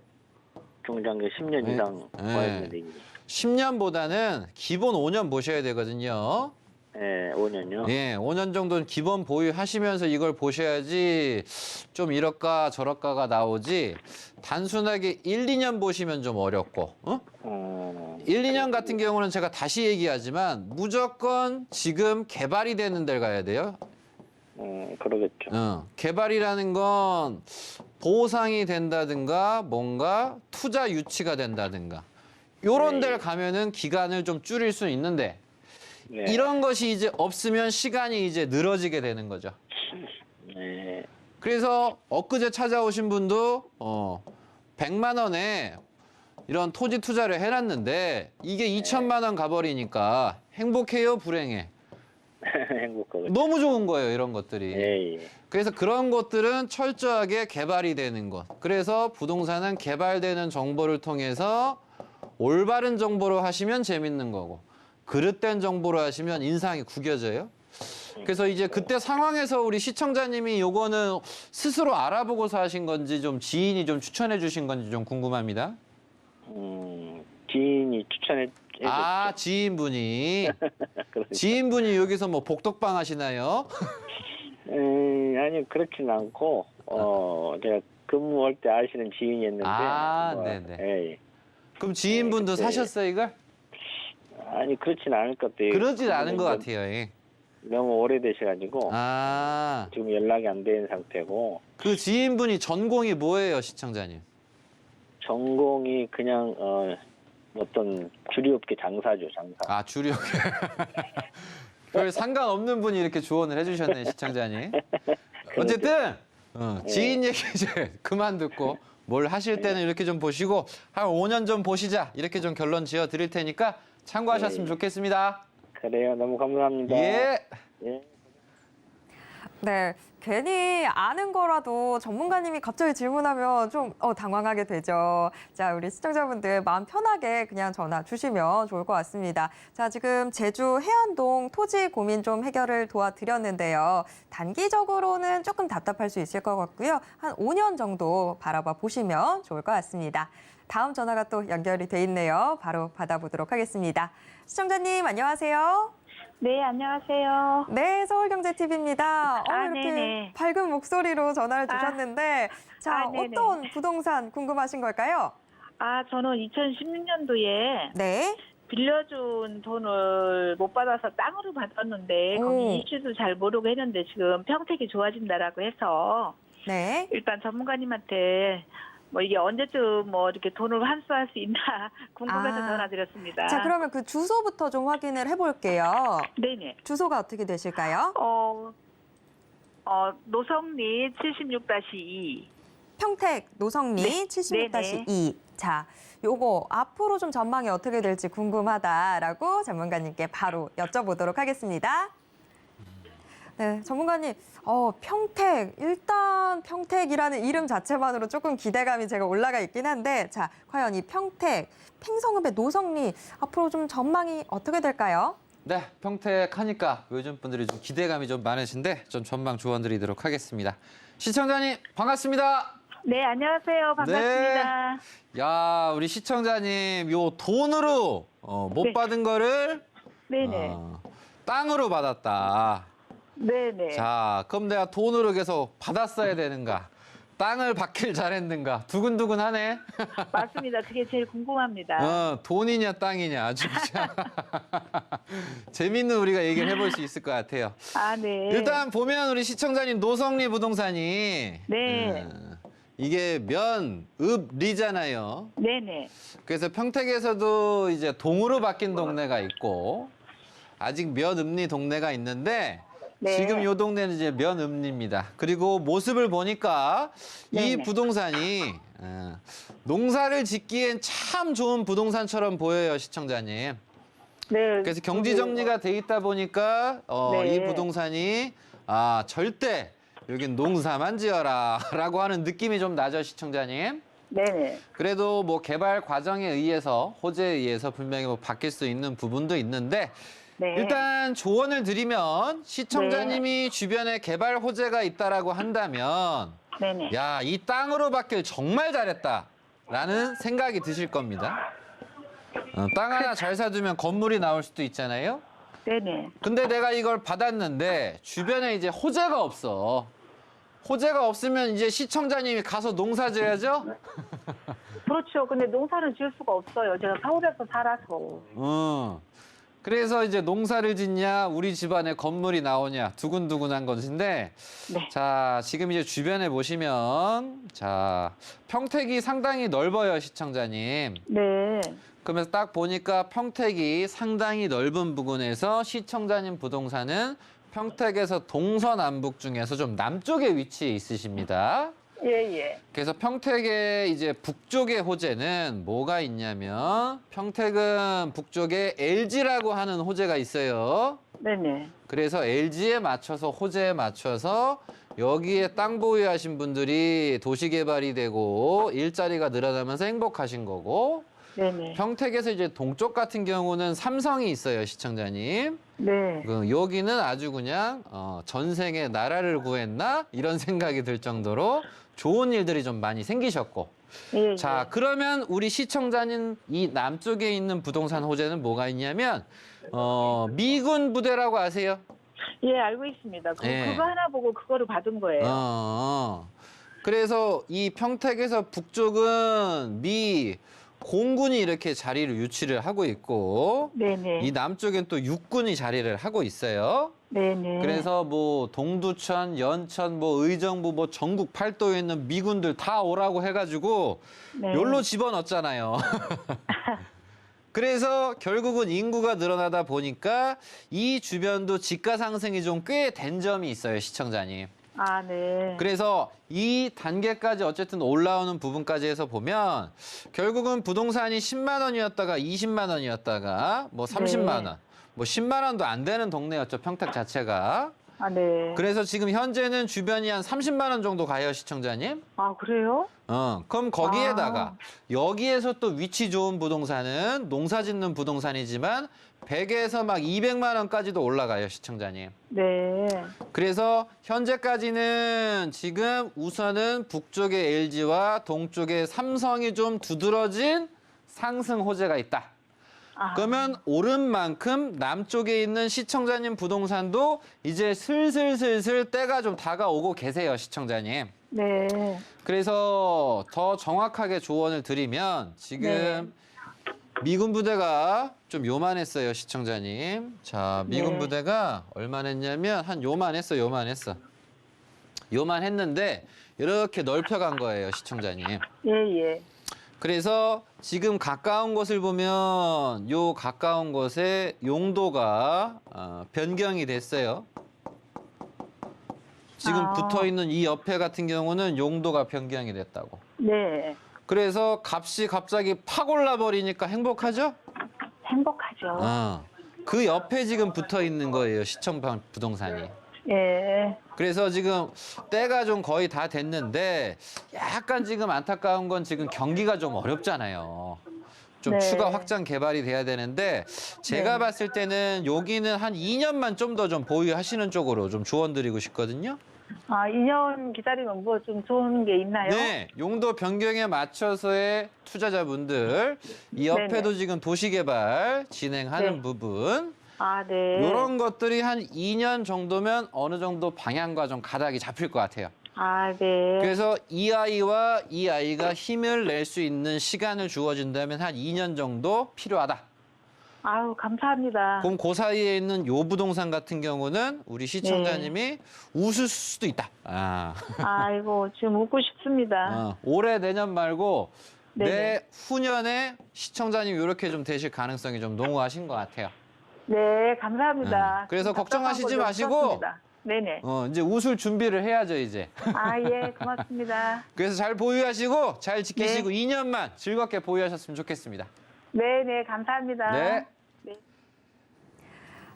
중장기 10년 이상 봐야 되는데. 10년보다는 기본 5년 보셔야 되거든요. 예, 5년요? 예, 5년 정도는 기본 보유하시면서 이걸 보셔야지 좀 이럴까 저럴까가 나오지 단순하게 1, 2년 보시면 좀 어렵고 1, 2년 같은 경우는 제가 다시 얘기하지만 무조건 지금 개발이 되는 데를 가야 돼요. 그러겠죠. 개발이라는 건 보상이 된다든가 뭔가 투자 유치가 된다든가 요런 데를 가면은 기간을 좀 줄일 수 있는데 네. 이런 것이 이제 없으면 시간이 이제 늘어지게 되는 거죠. 네. 그래서 엊그제 찾아오신 분도 100만 원에 이런 토지 투자를 해놨는데 이게 2천만 원 가버리니까 행복해요, 불행해? 행복하고. 너무 좋은 거예요, 이런 것들이. 예. 그래서 그런 것들은 철저하게 개발이 되는 것. 그래서 부동산은 개발되는 정보를 통해서 올바른 정보로 하시면 재밌는 거고 그릇된 정보로 하시면 인상이 구겨져요. 그래서 이제 그때 상황에서 우리 시청자님이 요거는 스스로 알아보고서 하신 건지 좀 지인이 좀 추천해 주신 건지 좀 궁금합니다. 지인이 추천해 아, 지인분이. 지인분이 여기서 뭐 복덕방 하시나요? 아니 그렇진 않고 제가 근무할 때 아시는 지인이었는데 아, 네네. 예. 그럼 지인분도 그때 사셨어요, 이걸? 아니 그렇진 않을 것 같아요. 그러진 않은 것 같아요. 예. 너무 오래되셔가지고 아, 지금 연락이 안 된 상태고 그 지인분이 전공이 뭐예요, 시청자님? 전공이 그냥 어떤 주류업계 장사죠, 장사. 아, 주력. 별 상관없는 분이 이렇게 조언을 해주셨네, 시청자님. 어쨌든 지인 얘기 이제 그만 듣고 뭘 하실 때는 이렇게 좀 보시고 한 5년 좀 보시자 이렇게 좀 결론 지어 드릴 테니까 참고하셨으면 좋겠습니다. 그래요, 너무 감사합니다. 예. 예. 네, 괜히 아는 거라도 전문가님이 갑자기 질문하면 좀 당황하게 되죠. 자, 우리 시청자분들 마음 편하게 그냥 전화 주시면 좋을 것 같습니다. 자, 지금 제주 해안동 토지 고민 좀 해결을 도와드렸는데요. 단기적으로는 조금 답답할 수 있을 것 같고요. 한 5년 정도 바라봐 보시면 좋을 것 같습니다. 다음 전화가 또 연결이 돼 있네요. 바로 받아보도록 하겠습니다. 시청자님, 안녕하세요. 네, 안녕하세요. 네, 서울경제TV입니다. 이렇게 네네. 밝은 목소리로 전화를 주셨는데, 자, 네네. 어떤 부동산 궁금하신 걸까요? 저는 2016년도에 네. 빌려준 돈을 못 받아서 땅으로 받았는데, 거기 이슈도 잘 모르고 했는데, 지금 평택이 좋아진다라고 해서, 네. 일단 전문가님한테 뭐 이게 언제쯤 뭐 이렇게 돈을 환수할 수 있나 궁금해서 전화드렸습니다. 자, 그러면 그 주소부터 좀 확인을 해볼게요. 네네. 주소가 어떻게 되실까요? 노성리 76-2. 평택 노성리 네. 76-2. 자, 요거 앞으로 좀 전망이 어떻게 될지 궁금하다라고 전문가님께 바로 여쭤보도록 하겠습니다. 네, 전문가님, 평택, 일단 평택이라는 이름 자체만으로 조금 기대감이 제가 올라가 있긴 한데, 자, 과연 이 평택, 팽성읍의 노성리, 앞으로 좀 전망이 어떻게 될까요? 네, 평택 하니까 요즘 분들이 좀 기대감이 좀 많으신데 좀 전망 조언 드리도록 하겠습니다. 시청자님, 반갑습니다. 네, 안녕하세요. 반갑습니다. 야, 우리 시청자님, 요 돈으로 못 네. 받은 거를 네네. 땅으로 받았다. 네네. 자, 그럼 내가 돈으로 계속 받았어야 되는가? 땅을 받길 잘했는가? 두근두근하네. 맞습니다. 그게 제일 궁금합니다. 돈이냐 땅이냐 아주 그냥 재밌는 우리가 얘기를 해볼 수 있을 것 같아요. 네. 일단 보면 우리 시청자님 노성리 부동산이 네. 이게 면읍리잖아요. 네네. 그래서 평택에서도 이제 동으로 바뀐 동네가 있고 아직 면읍리 동네가 있는데 네. 지금 요 동네는 이제 면읍리입니다. 그리고 모습을 보니까 이 네네. 부동산이 농사를 짓기엔 참 좋은 부동산처럼 보여요, 시청자님. 네. 그래서 경지 정리가 돼 있다 보니까 네. 이 부동산이 절대 여긴 농사만 지어라라고 하는 느낌이 좀 나죠, 시청자님. 네네. 그래도 뭐 개발 과정에 의해서 호재에 의해서 분명히 뭐 바뀔 수 있는 부분도 있는데 네. 일단 조언을 드리면 시청자님이 주변에 개발 호재가 있다라고 한다면 네네. 야, 이 땅으로 받길 정말 잘했다라는 생각이 드실 겁니다. 땅 하나 잘 사두면 건물이 나올 수도 있잖아요. 네네. 근데 내가 이걸 받았는데 주변에 이제 호재가 없어. 호재가 없으면 이제 시청자님이 가서 농사 지어야죠? 그렇죠. 근데 농사는 지을 수가 없어요. 제가 서울에서 살아서. 그래서 이제 농사를 짓냐, 우리 집안에 건물이 나오냐, 두근두근한 것인데, 네. 자, 지금 이제 주변에 보시면, 자, 평택이 상당히 넓어요, 시청자님. 네. 그러면서 딱 보니까 평택이 상당히 넓은 부근에서 시청자님 부동산은 평택에서 동서남북 중에서 좀 남쪽에 위치해 있으십니다. 예. 그래서 평택의 이제 북쪽의 호재는 뭐가 있냐면 평택은 북쪽에 LG라고 하는 호재가 있어요. 네네. 그래서 LG에 맞춰서 호재에 맞춰서 여기에 땅 보유하신 분들이 도시 개발이 되고 일자리가 늘어나면서 행복하신 거고 네네. 평택에서 이제 동쪽 같은 경우는 삼성이 있어요, 시청자님. 네. 여기는 아주 그냥 전생에 나라를 구했나 이런 생각이 들 정도로 좋은 일들이 좀 많이 생기셨고. 예. 자, 그러면 우리 시청자님 이 남쪽에 있는 부동산 호재는 뭐가 있냐면 미군 부대라고 아세요? 예, 알고 있습니다. 예. 그거 하나 보고 그거를 받은 거예요. 그래서 이 평택에서 북쪽은 미 공군이 이렇게 자리를 유치를 하고 있고 네네. 이 남쪽엔 또 육군이 자리를 하고 있어요. 네네. 그래서 뭐 동두천, 연천, 뭐 의정부, 뭐 전국 팔도에 있는 미군들 다 오라고 해가지고 네. 여기로 집어넣었잖아요. 그래서 결국은 인구가 늘어나다 보니까 이 주변도 집가 상승이 좀 꽤 된 점이 있어요, 시청자님. 아, 네. 그래서 이 단계까지 어쨌든 올라오는 부분까지 해서 보면 결국은 부동산이 10만 원이었다가 20만 원이었다가 뭐 30만 원, 뭐 10만 원도 안 되는 동네였죠, 평택 자체가. 아, 네. 그래서 지금 현재는 주변이 한 30만 원 정도 가요, 시청자님. 아, 그래요? 그럼 거기에다가 여기에서 또 위치 좋은 부동산은 농사 짓는 부동산이지만 100에서 막 200만 원까지도 올라가요, 시청자님. 네. 그래서 현재까지는 지금 우선은 북쪽의 LG와 동쪽의 삼성이 좀 두드러진 상승 호재가 있다. 아, 그러면 오른 만큼 남쪽에 있는 시청자님 부동산도 이제 슬슬 때가 좀 다가오고 계세요, 시청자님. 네. 그래서 더 정확하게 조언을 드리면 지금 미군 부대가 좀 요만했어요, 시청자님. 자, 미군 네. 부대가 얼마나 했냐면 한 요만했어. 요만했는데 이렇게 넓혀간 거예요, 시청자님. 예, 예. 그래서 지금 가까운 곳을 보면 요 가까운 곳에 용도가 변경이 됐어요. 지금 붙어 있는 이 옆에 같은 경우는 용도가 변경이 됐다고. 네. 그래서 값이 갑자기 팍 올라 버리니까 행복하죠? 행복하죠. 그 옆에 지금 붙어 있는 거예요, 시청 부동산이. 예. 그래서 지금 때가 좀 거의 다 됐는데 약간 지금 안타까운 건 지금 경기가 좀 어렵잖아요. 좀 네. 추가 확장 개발이 돼야 되는데 제가 네. 봤을 때는 여기는 한 2년만 좀 더 좀 보유하시는 쪽으로 좀 조언 드리고 싶거든요. 아, 2년 기다리면 뭐 좀 좋은 게 있나요? 네, 용도 변경에 맞춰서의 투자자분들 이 옆에도 네네. 지금 도시개발 진행하는 네. 부분 아, 네. 이런 것들이 한 2년 정도면 어느 정도 방향과 좀 가닥이 잡힐 것 같아요. 아, 네. 그래서 이 아이와 이 아이가 힘을 낼 수 있는 시간을 주어진다면 한 2년 정도 필요하다. 아유, 감사합니다. 그럼 그 사이에 있는 요 부동산 같은 경우는 우리 시청자님이 웃을 수도 있다. 아이고, 지금 웃고 싶습니다. 올해 내년 말고 네네. 내후년에 시청자님 이렇게 좀 되실 가능성이 좀 농후하신 것 같아요. 네, 감사합니다. 그래서 좀 걱정하시지 답답한 거 마시고. 좀 풀었습니다. 네네. 이제 웃을 준비를 해야죠, 이제. 아, 예, 고맙습니다. 그래서 잘 보유하시고 잘 지키시고 2년만 즐겁게 보유하셨으면 좋겠습니다. 네네, 감사합니다. 네.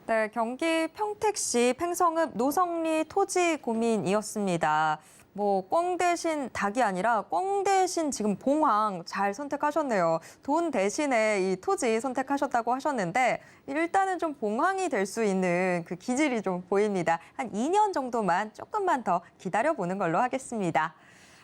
네, 경기 평택시 팽성읍 노성리 토지 고민이었습니다. 뭐 꿩 대신 닭이 아니라 꿩 대신 지금 봉황 잘 선택하셨네요. 돈 대신에 이 토지 선택하셨다고 하셨는데 일단은 좀 봉황이 될 수 있는 그 기질이 좀 보입니다. 한 2년 정도만 조금만 더 기다려보는 걸로 하겠습니다.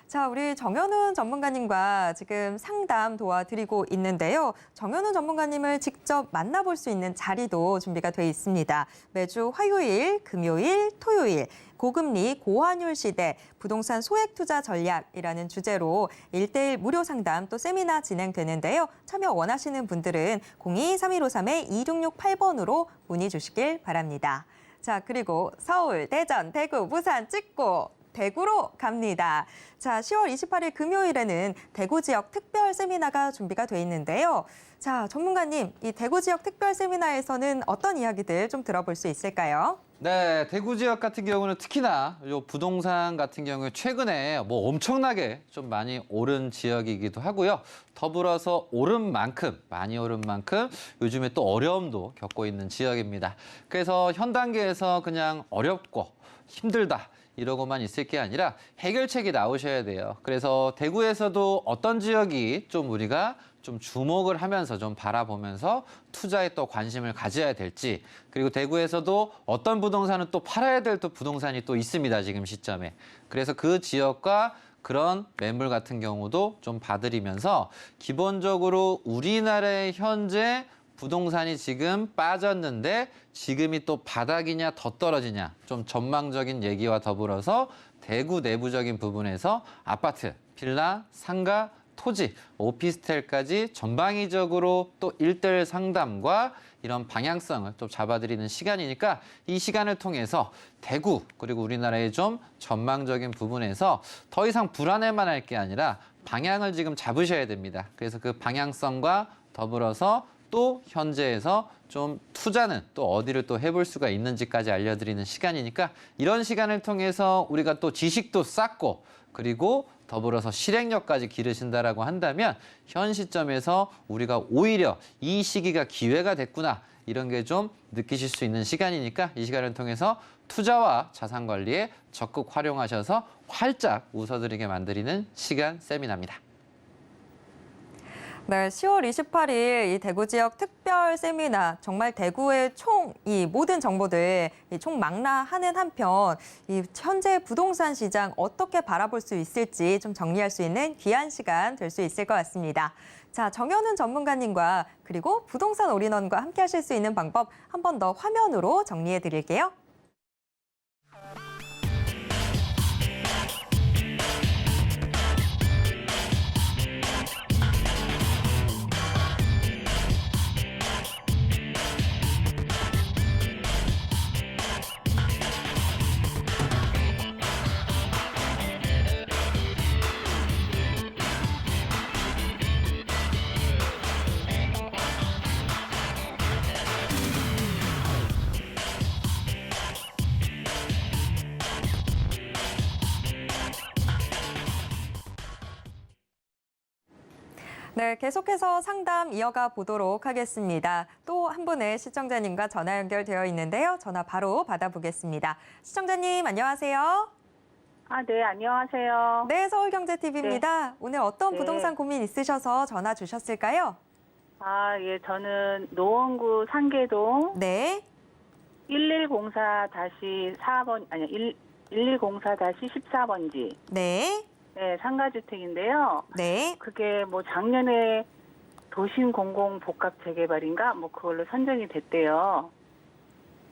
자, 우리 정현훈 전문가님과 지금 상담 도와드리고 있는데요. 정현훈 전문가님을 직접 만나볼 수 있는 자리도 준비가 돼 있습니다. 매주 화요일, 금요일, 토요일 고금리 고환율 시대 부동산 소액 투자 전략이라는 주제로 1:1 무료 상담 또 세미나 진행되는데요. 참여 원하시는 분들은 02-3153-2668번으로 문의 주시길 바랍니다. 자, 그리고 서울, 대전, 대구, 부산 찍고 대구로 갑니다. 자, 10월 28일 금요일에는 대구 지역 특별 세미나가 준비가 돼 있는데요. 자, 전문가님, 이 대구 지역 특별 세미나에서는 어떤 이야기들 좀 들어볼 수 있을까요? 네, 대구 지역 같은 경우는 특히나 요 부동산 같은 경우에 최근에 뭐 엄청나게 좀 많이 오른 지역이기도 하고요. 더불어서 많이 오른 만큼 요즘에 또 어려움도 겪고 있는 지역입니다. 그래서 현 단계에서 그냥 어렵고 힘들다. 이러고만 있을 게 아니라 해결책이 나오셔야 돼요. 그래서 대구에서도 어떤 지역이 좀 우리가 좀 주목을 하면서 좀 바라보면서 투자에 또 관심을 가져야 될지, 그리고 대구에서도 어떤 부동산은 또 팔아야 될 또 부동산이 또 있습니다, 지금 시점에. 그래서 그 지역과 그런 매물 같은 경우도 좀 봐드리면서 기본적으로 우리나라의 현재 부동산이 지금 빠졌는데 지금이 또 바닥이냐 더 떨어지냐 좀 전망적인 얘기와 더불어서 대구 내부적인 부분에서 아파트, 빌라, 상가, 토지, 오피스텔까지 전방위적으로 또 1:1 상담과 이런 방향성을 좀 잡아드리는 시간이니까 이 시간을 통해서 대구 그리고 우리나라의 좀 전망적인 부분에서 더 이상 불안해만 할 게 아니라 방향을 지금 잡으셔야 됩니다. 그래서 그 방향성과 더불어서 또 현재에서 좀 투자는 또 어디를 또 해볼 수가 있는지까지 알려드리는 시간이니까 이런 시간을 통해서 우리가 또 지식도 쌓고 그리고 더불어서 실행력까지 기르신다라고 한다면 현 시점에서 우리가 오히려 이 시기가 기회가 됐구나 이런 게 좀 느끼실 수 있는 시간이니까 이 시간을 통해서 투자와 자산 관리에 적극 활용하셔서 활짝 웃어드리게 만드리는 시간 세미나입니다. 네, 10월 28일 이 대구 지역 특별 세미나 정말 대구의 이 모든 정보들 총망라하는 한편 이 현재 부동산 시장 어떻게 바라볼 수 있을지 좀 정리할 수 있는 귀한 시간 될 수 있을 것 같습니다. 자, 정현훈 전문가님과 그리고 부동산 올인원과 함께 하실 수 있는 방법 한 번 더 화면으로 정리해 드릴게요. 네, 계속해서 상담 이어가 보도록 하겠습니다. 또 한 분의 시청자님과 전화 연결되어 있는데요. 전화 바로 받아보겠습니다. 시청자님 안녕하세요. 네, 안녕하세요. 네, 서울경제TV입니다. 오늘 어떤 네. 부동산 고민 있으셔서 전화 주셨을까요? 예, 저는 노원구 상계동 네, 1104-4번, 1104-14번지. 네, 네, 상가주택인데요. 네. 그게 뭐 작년에 도심 공공 복합 재개발인가 뭐 그걸로 선정이 됐대요.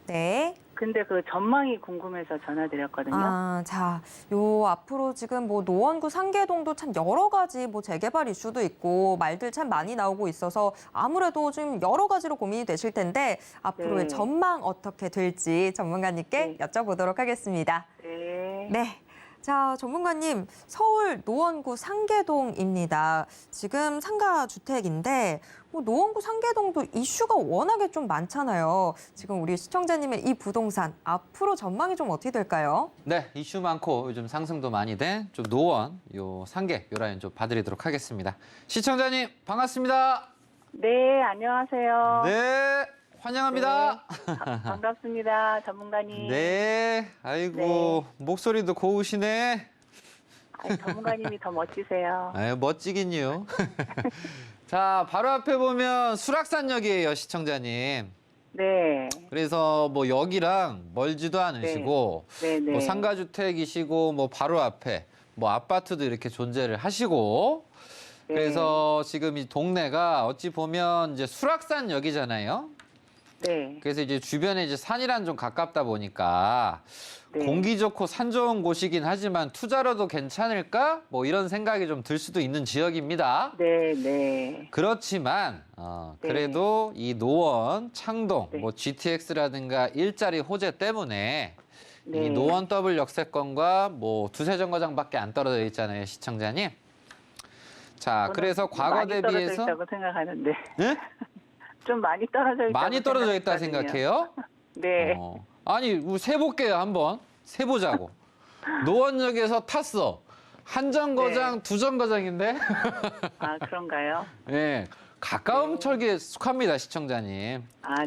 네. 근데 그 전망이 궁금해서 전화드렸거든요. 자, 요 앞으로 지금 뭐 노원구 상계동도 참 여러 가지 뭐 재개발 이슈도 있고 말들 참 많이 나오고 있어서 아무래도 좀 여러 가지로 고민이 되실 텐데 앞으로의 네. 전망 어떻게 될지 전문가님께 네. 여쭤보도록 하겠습니다. 네. 네. 자, 전문가님, 서울 노원구 상계동입니다. 지금 상가주택인데 뭐 노원구 상계동도 이슈가 워낙에 좀 많잖아요. 지금 우리 시청자님의 이 부동산 앞으로 전망이 좀 어떻게 될까요? 네, 이슈 많고 요즘 상승도 많이 된 좀 노원, 요 상계, 요 라인 좀 봐드리도록 하겠습니다. 시청자님 반갑습니다. 네, 안녕하세요. 네, 환영합니다. 반갑습니다, 전문가님. 네, 아이고 목소리도 고우시네. 전문가님이 더 멋지세요. 아유, 멋지긴요. 자, 바로 앞에 보면 수락산역이에요, 시청자님. 네. 그래서 뭐 여기랑 멀지도 않으시고 네, 네. 뭐 상가주택이시고 뭐 바로 앞에 뭐 아파트도 이렇게 존재를 하시고 네. 그래서 지금 이 동네가 어찌 보면 이제 수락산역이잖아요. 네. 그래서 이제 주변에 이제 산이랑 좀 가깝다 보니까 네. 공기 좋고 산 좋은 곳이긴 하지만 투자로도 괜찮을까? 뭐 이런 생각이 좀 들 수도 있는 지역입니다. 네, 네. 그렇지만 네. 그래도 이 노원, 창동, 네. 뭐 GTX라든가 일자리 호재 때문에 네. 이 노원 더블 역세권과 뭐 두세 정거장밖에 안 떨어져 있잖아요, 시청자님. 자, 그래서 과거 많이 떨어져 대비해서 있다고 생각하는데 네? 좀 많이 떨어져 있다고 많이 떨어져 있다 생각했거든요. 생각해요? 네. 아니, 우리 세볼게요, 한번. 세보자고. 노원역에서 탔어. 한 정거장, 네. 두 정거장인데? 그런가요? 네. 가까운 네. 철기에 속합니다, 시청자님.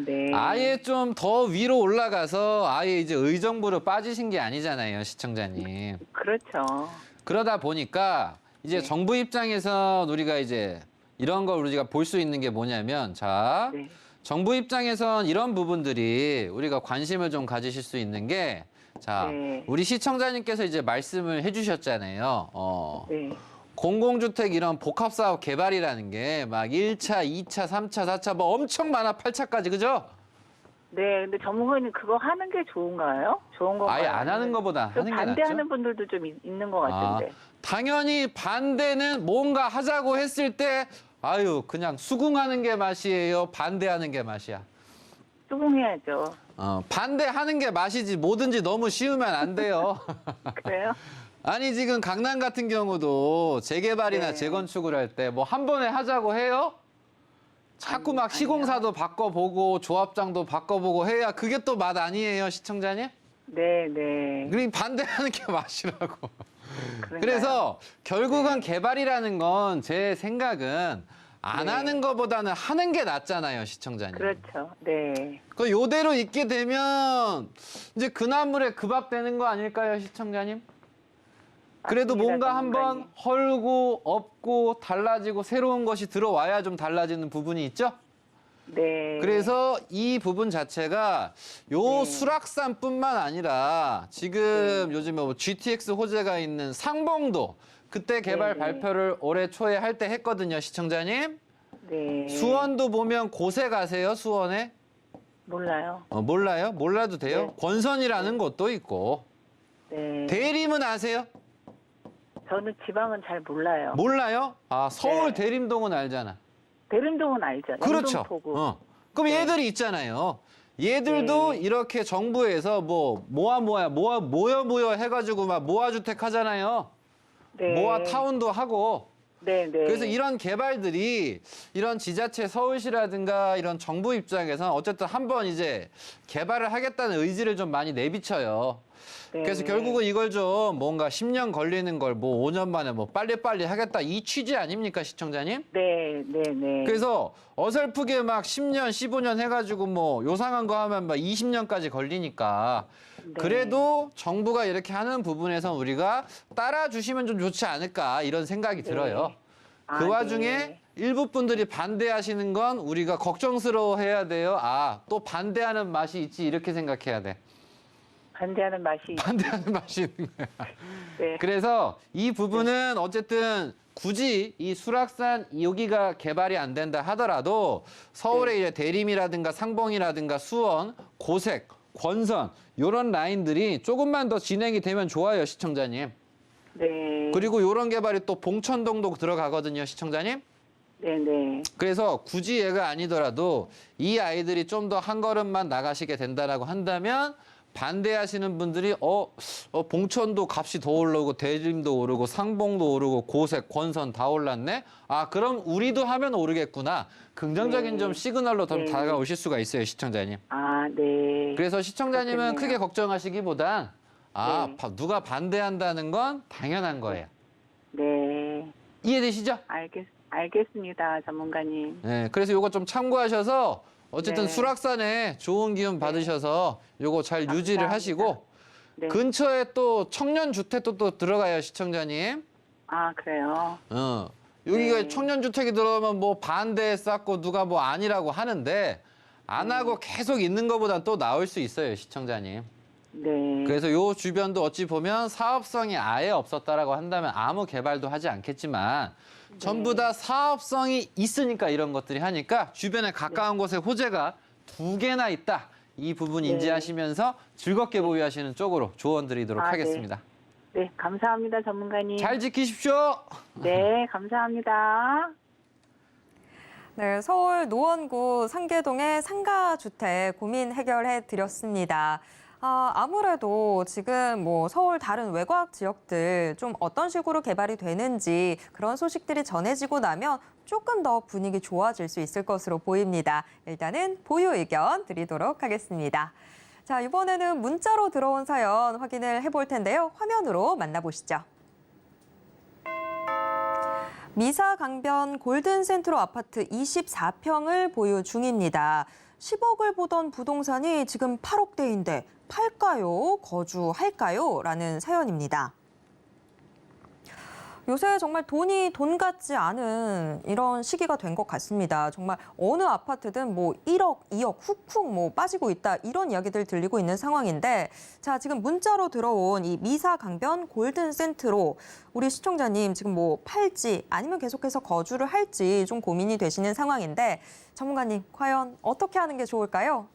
네. 아예 좀 더 위로 올라가서 아예 이제 의정부로 빠지신 게 아니잖아요, 시청자님. 그렇죠. 그러다 보니까 이제 네. 정부 입장에서 우리가 이제 이런 걸 우리가 볼 수 있는 게 뭐냐면, 자, 네. 정부 입장에선 이런 부분들이 우리가 관심을 좀 가지실 수 있는 게, 자, 네. 우리 시청자님께서 이제 말씀을 해주셨잖아요. 네. 공공주택 이런 복합사업 개발이라는 게 막 1차, 2차, 3차, 4차 뭐 엄청 많아, 8차까지, 그죠? 네, 근데 전문가님 그거 하는 게 좋은가요? 좋은 건가요? 아예 안 하는 것보다 좀 하는 게 낫죠. 반대하는 분들도 좀 있는 것 같은데. 당연히 반대는 뭔가 하자고 했을 때 아유 그냥 수긍하는 게 맛이에요. 반대하는 게 맛이야. 수긍해야죠. 반대하는 게 맛이지 뭐든지 너무 쉬우면 안 돼요. 그래요? 아니 지금 강남 같은 경우도 재개발이나 네. 재건축을 할 때 뭐 한 번에 하자고 해요? 자꾸 막 시공사도 바꿔보고 조합장도 바꿔보고 해야 그게 또 맛 아니에요, 시청자님? 네, 네. 그러니 반대하는 게 맛이라고. 그런가요? 그래서 결국은 개발이라는 건 제 생각은 안 네. 하는 것보다는 하는 게 낫잖아요, 시청자님. 그렇죠. 네. 그 요대로 있게 되면 이제 그 나물에 그 밥 되는 거 아닐까요, 시청자님? 그래도 맞습니다, 뭔가 한번 전문가님. 헐고 없고 달라지고 새로운 것이 들어와야 좀 달라지는 부분이 있죠? 네. 그래서 이 부분 자체가 요 네. 수락산뿐만 아니라 지금 요즘에 뭐 GTX 호재가 있는 상봉도 그때 개발 네. 발표를 올해 초에 할 때 했거든요, 시청자님. 네. 수원도 보면 곳에 가세요, 수원에? 몰라요. 몰라요? 몰라도 돼요? 네. 권선이라는 곳도 있고. 네. 대림은 아세요? 저는 지방은 잘 몰라요. 몰라요? 서울 네. 대림동은 알잖아. 대림동은 알죠. 그렇죠. 영등포구. 그럼 네. 얘들이 있잖아요. 얘들도 네. 이렇게 정부에서 뭐 모여 해가지고 막 모아주택 하잖아요. 네. 모아타운도 하고. 네, 네. 그래서 이런 개발들이 이런 지자체 서울시라든가 이런 정부 입장에서는 어쨌든 한번 이제 개발을 하겠다는 의지를 좀 많이 내비쳐요. 네. 그래서 결국은 이걸 좀 뭔가 10년 걸리는 걸 뭐 5년 만에 뭐 빨리빨리 하겠다 이 취지 아닙니까, 시청자님? 네, 네, 네. 그래서 어설프게 막 10년, 15년 해가지고 뭐 요상한 거 하면 막 20년까지 걸리니까 네. 그래도 정부가 이렇게 하는 부분에서 우리가 따라주시면 좀 좋지 않을까 이런 생각이 들어요. 아, 그 와중에 네. 일부 분들이 반대하시는 건 우리가 걱정스러워 해야 돼요. 또 반대하는 맛이 있지 이렇게 생각해야 돼. 반대하는 맛이. 반대하는 맛이 있는 거야. 네. 그래서 이 부분은 어쨌든 굳이 이 수락산 여기가 개발이 안 된다 하더라도 서울의 이제 대림이라든가 상봉이라든가 수원, 고색, 권선 이런 라인들이 조금만 더 진행이 되면 좋아요, 시청자님. 네. 그리고 이런 개발이 또 봉천동도 들어가거든요, 시청자님. 네, 네. 그래서 굳이 얘가 아니더라도 이 아이들이 좀 더 한 걸음만 나가시게 된다라고 한다면 반대하시는 분들이 봉천도 값이 더 오르고 대림도 오르고 상봉도 오르고 고색, 권선 다 올랐네. 그럼 우리도 하면 오르겠구나. 긍정적인 네. 좀 시그널로 더 네. 다가오실 수가 있어요, 시청자님. 네. 그래서 시청자님은 그렇겠네요. 크게 걱정하시기보단 네. 누가 반대한다는 건 당연한 거예요. 네. 이해되시죠? 알겠습니다, 전문가님. 네, 그래서 요거 좀 참고하셔서 어쨌든 네. 수락산에 좋은 기운 받으셔서 요거 잘 유지를 감사합니다. 하시고 네. 근처에 또 청년주택도 또 들어가요, 시청자님. 그래요. 여기가 네. 청년주택이 들어가면 뭐 반대에 쌓고 누가 뭐 아니라고 하는데 안 하고 계속 있는 것보다 또 나올 수 있어요, 시청자님. 네. 그래서 요 주변도 어찌 보면 사업성이 아예 없었다라고 한다면 아무 개발도 하지 않겠지만 전부 다 사업성이 있으니까 이런 것들이 하니까 주변에 가까운 곳에 호재가 2개나 있다. 이 부분 네. 인지하시면서 즐겁게 보유하시는 쪽으로 조언 드리도록 네. 하겠습니다. 네, 감사합니다, 전문가님. 잘 지키십시오. 네, 감사합니다. 네, 서울 노원구 상계동의 상가주택 고민 해결해 드렸습니다. 아무래도 지금 뭐 서울 다른 외곽 지역들 좀 어떤 식으로 개발이 되는지 그런 소식들이 전해지고 나면 조금 더 분위기 좋아질 수 있을 것으로 보입니다. 일단은 보유 의견 드리도록 하겠습니다. 자, 이번에는 문자로 들어온 사연 확인을 해볼 텐데요. 화면으로 만나보시죠. 미사 강변 골든센트로 아파트 24평을 보유 중입니다. 10억을 보던 부동산이 지금 8억대인데 팔까요? 거주할까요? 라는 사연입니다. 요새 정말 돈이 돈 같지 않은 이런 시기가 된 것 같습니다. 정말 어느 아파트든 뭐 1억, 2억 훅훅 뭐 빠지고 있다 이런 이야기들 들리고 있는 상황인데 자, 지금 문자로 들어온 이 미사 강변 골든센트로 우리 시청자님 지금 뭐 팔지 아니면 계속해서 거주를 할지 좀 고민이 되시는 상황인데 전문가님 과연 어떻게 하는 게 좋을까요?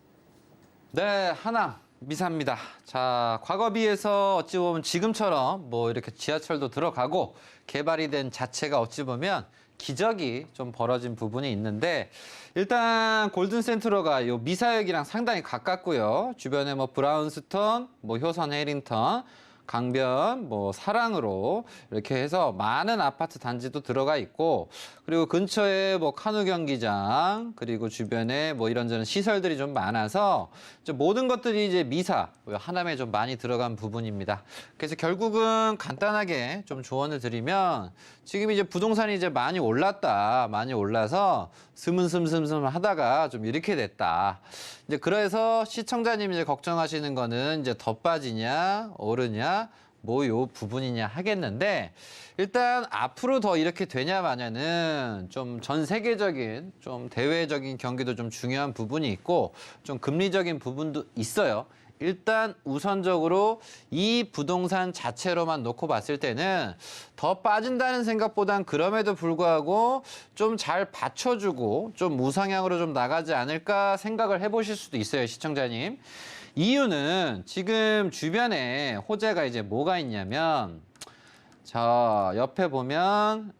네, 하남 미사입니다. 자, 과거 비해서 어찌 보면 지금처럼 뭐 이렇게 지하철도 들어가고 개발이 된 자체가 어찌 보면 기적이 좀 벌어진 부분이 있는데 일단 골든센트럴가 요 미사역이랑 상당히 가깝고요. 주변에 뭐 브라운스턴, 뭐 효선 해링턴, 강변, 뭐 사랑으로 이렇게 해서 많은 아파트 단지도 들어가 있고 그리고 근처에 뭐 카누 경기장 그리고 주변에 뭐 이런저런 시설들이 좀 많아서 모든 것들이 이제 미사 하남에 좀 많이 들어간 부분입니다. 그래서 결국은 간단하게 좀 조언을 드리면 지금 이제 부동산이 이제 많이 올랐다, 많이 올라서 스문스문스문 하다가 좀 이렇게 됐다. 이제 그래서 시청자님이 이제 걱정하시는 거는 이제 더 빠지냐, 오르냐, 뭐 요 부분이냐 하겠는데 일단 앞으로 더 이렇게 되냐 마냐는 좀 전 세계적인 좀 대외적인 경기도 좀 중요한 부분이 있고 좀 금리적인 부분도 있어요. 일단 우선적으로 이 부동산 자체로만 놓고 봤을 때는 더 빠진다는 생각보단 그럼에도 불구하고 좀 잘 받쳐주고 좀 우상향으로 좀 나가지 않을까 생각을 해보실 수도 있어요, 시청자님. 이유는 지금 주변에 호재가 이제 뭐가 있냐면 자 옆에 보면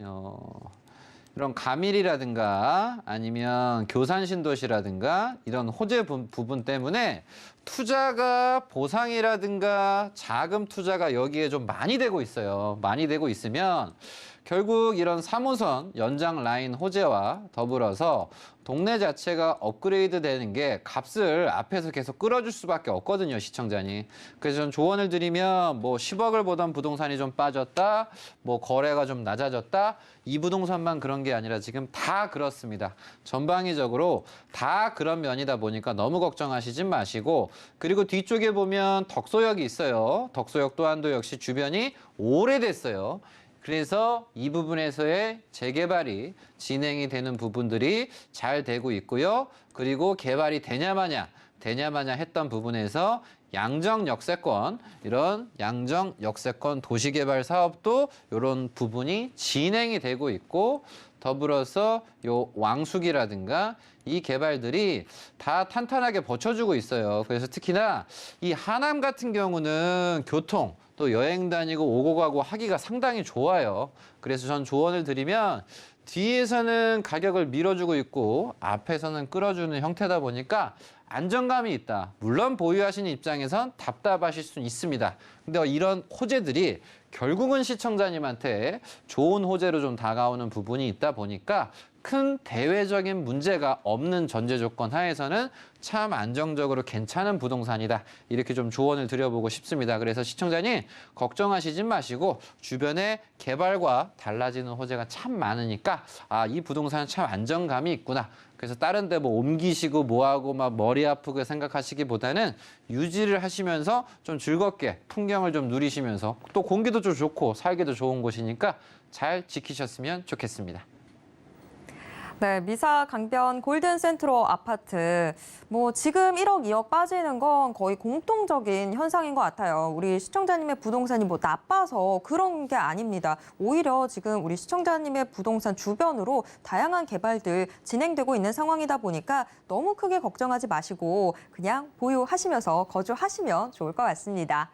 이런 가밀이라든가 아니면 교산신도시라든가 이런 호재 부분 때문에 투자가 보상이라든가 자금 투자가 여기에 좀 많이 되고 있어요. 많이 되고 있으면 결국 이런 3호선 연장 라인 호재와 더불어서 동네 자체가 업그레이드 되는 게 값을 앞에서 계속 끌어줄 수밖에 없거든요, 시청자님. 그래서 전 조언을 드리면 뭐 10억을 보던 부동산이 좀 빠졌다, 뭐 거래가 좀 낮아졌다, 이 부동산만 그런 게 아니라 지금 다 그렇습니다. 전방위적으로 다 그런 면이다 보니까 너무 걱정하시진 마시고 그리고 뒤쪽에 보면 덕소역이 있어요. 덕소역 또한도 역시 주변이 오래됐어요. 그래서 이 부분에서의 재개발이 진행이 되는 부분들이 잘 되고 있고요. 그리고 개발이 되냐 마냐 했던 부분에서 양정 역세권, 이런 양정 역세권 도시개발 사업도 이런 부분이 진행이 되고 있고 더불어서 요 왕숙이라든가 이 개발들이 다 탄탄하게 버텨주고 있어요. 그래서 특히나 이 하남 같은 경우는 교통, 또 여행 다니고 오고 가고 하기가 상당히 좋아요. 그래서 전 조언을 드리면 뒤에서는 가격을 밀어주고 있고 앞에서는 끌어주는 형태다 보니까 안정감이 있다. 물론 보유하시는 입장에선 답답하실 수는 있습니다. 근데 이런 호재들이 결국은 시청자님한테 좋은 호재로 좀 다가오는 부분이 있다 보니까 큰 대외적인 문제가 없는 전제 조건 하에서는 참 안정적으로 괜찮은 부동산이다. 이렇게 좀 조언을 드려보고 싶습니다. 그래서 시청자님 걱정하시지 마시고 주변에 개발과 달라지는 호재가 참 많으니까 이 부동산은 참 안정감이 있구나. 그래서 다른 데 뭐 옮기시고 뭐하고 막 머리 아프게 생각하시기보다는 유지를 하시면서 좀 즐겁게 풍경을 좀 누리시면서 또 공기도 좀 좋고 살기도 좋은 곳이니까 잘 지키셨으면 좋겠습니다. 네, 미사 강변 골든센트럴 아파트. 뭐 지금 1억, 2억 빠지는 건 거의 공통적인 현상인 것 같아요. 우리 시청자님의 부동산이 뭐 나빠서 그런 게 아닙니다. 오히려 지금 우리 시청자님의 부동산 주변으로 다양한 개발들 진행되고 있는 상황이다 보니까 너무 크게 걱정하지 마시고 그냥 보유하시면서 거주하시면 좋을 것 같습니다.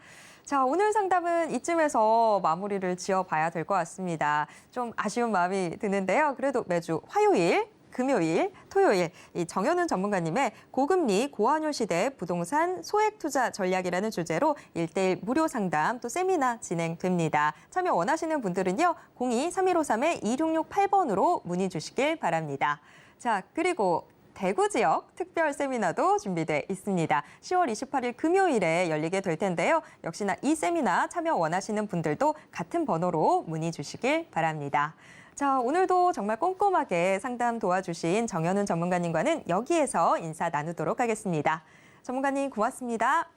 자, 오늘 상담은 이쯤에서 마무리를 지어봐야 될 것 같습니다. 좀 아쉬운 마음이 드는데요. 그래도 매주 화요일, 금요일, 토요일 이 정현훈 전문가님의 고금리 고환율 시대 부동산 소액 투자 전략이라는 주제로 1:1 무료 상담 또 세미나 진행됩니다. 참여 원하시는 분들은요. 02-3153-2668번으로 문의 주시길 바랍니다. 자, 그리고 대구 지역 특별 세미나도 준비돼 있습니다. 10월 28일 금요일에 열리게 될 텐데요. 역시나 이 세미나 참여 원하시는 분들도 같은 번호로 문의 주시길 바랍니다. 자, 오늘도 정말 꼼꼼하게 상담 도와주신 정현훈 전문가님과는 여기에서 인사 나누도록 하겠습니다. 전문가님 고맙습니다.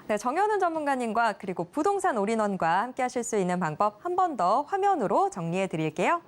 네, 정현훈 전문가님과 그리고 부동산 올인원과 함께 하실 수 있는 방법 한 번 더 화면으로 정리해 드릴게요.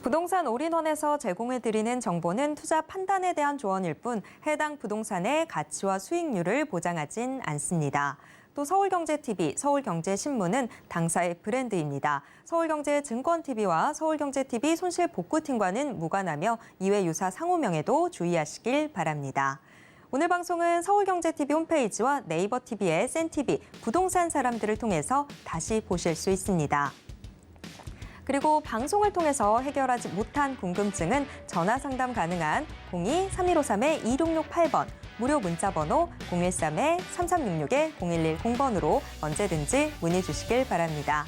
부동산 올인원에서 제공해드리는 정보는 투자 판단에 대한 조언일 뿐 해당 부동산의 가치와 수익률을 보장하진 않습니다. 또 서울경제TV, 서울경제신문은 당사의 브랜드입니다. 서울경제증권TV와 서울경제TV 손실복구팀과는 무관하며 이외 유사 상호명에도 주의하시길 바랍니다. 오늘 방송은 서울경제TV 홈페이지와 네이버TV의 센TV, 부동산 사람들을 통해서 다시 보실 수 있습니다. 그리고 방송을 통해서 해결하지 못한 궁금증은 전화 상담 가능한 02-3153-2668번, 무료 문자번호 013-3366-0110번으로 언제든지 문의 주시길 바랍니다.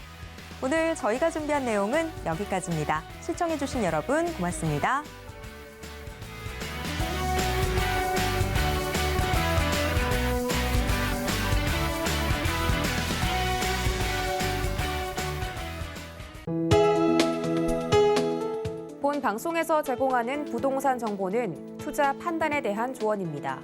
오늘 저희가 준비한 내용은 여기까지입니다. 시청해주신 여러분 고맙습니다. 본 방송에서 제공하는 부동산 정보는 투자 판단에 대한 조언입니다.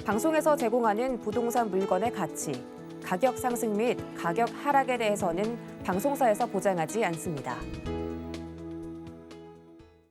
방송에서 제공하는 부동산 물건의 가치, 가격 상승 및 가격 하락에 대해서는 방송사에서 보장하지 않습니다.